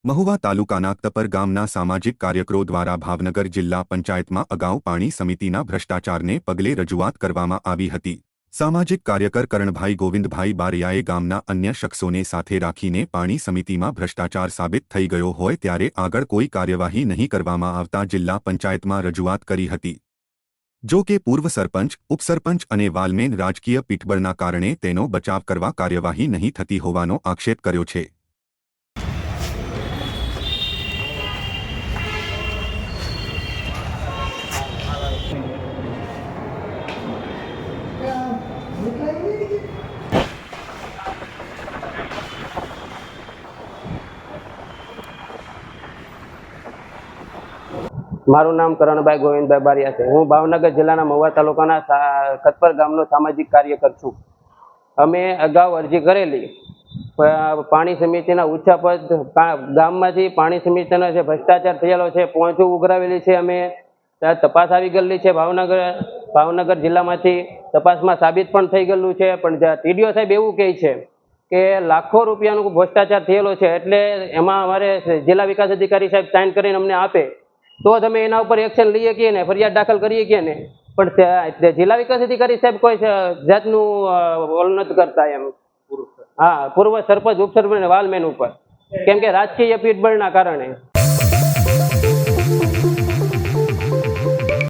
મહુવા તાલુકાના તપર ગામના સામાજિક કાર્યકરો દ્વારા ભાવનગર જિલ્લા પંચાયતમાં અગાઉ પાણી સમિતિના ભ્રષ્ટાચારને પગલે રજૂઆત કરવામાં આવી હતી। સામાજિક કાર્યકર કરણભાઈ ગોવિંદભાઈ બારિયાએ ગામના અન્ય શખ્સોને સાથે રાખીને પાણી સમિતિમાં ભ્રષ્ટાચાર સાબિત થઈ ગયો હોય ત્યારે આગળ કોઈ કાર્યવાહી નહીં કરવામાં આવતા જિલ્લા પંચાયતમાં રજૂઆત કરી હતી। જો કે પૂર્વ સરપંચ, ઉપસરપંચ અને વાલમેન રાજકીય પીઠબળના કારણે તેનો બચાવ કરવા કાર્યવાહી નહીં થતી હોવાનો આક્ષેપ કર્યો છે। મારું નામ કરણભાઈ ગોવિંદભાઈ બારિયા છે। હું ભાવનગર જિલ્લાના મહુવા તાલુકાના કતપર ગામનો સામાજિક કાર્યકર છું। અમે અગાઉ અરજી કરેલી પાણી સમિતિના ઊંચા પદ ગામમાંથી પાણી સમિતિનો જે ભ્રષ્ટાચાર થયેલો છે પહોંચું ઉઘરાવેલી છે। અમે ત્યાં તપાસ આવી ગયેલી છે। ભાવનગર જિલ્લામાંથી તપાસમાં સાબિત પણ થઈ ગયેલું છે। પણ ટીડીઓ સાહેબ એવું કહે છે કે લાખો રૂપિયાનું ભ્રષ્ટાચાર થયેલો છે, એટલે એમાં અમારે જિલ્લા વિકાસ અધિકારી સાહેબ સાઇન કરીને અમને આપે તો તમે એના ઉપર એક્શન લઈ શકીએ ને, ફરિયાદ દાખલ કરી શકીએ ને। પણ જિલ્લા વિકાસ અધિકારી સાહેબ કોઈ જાતનું ઓલ નથી કરતા એમ। હા, પૂર્વ સરપંચ, ઉપસરપંચ, વાલમેન ઉપર, કેમ કે રાજકીય પીઠબળના કારણે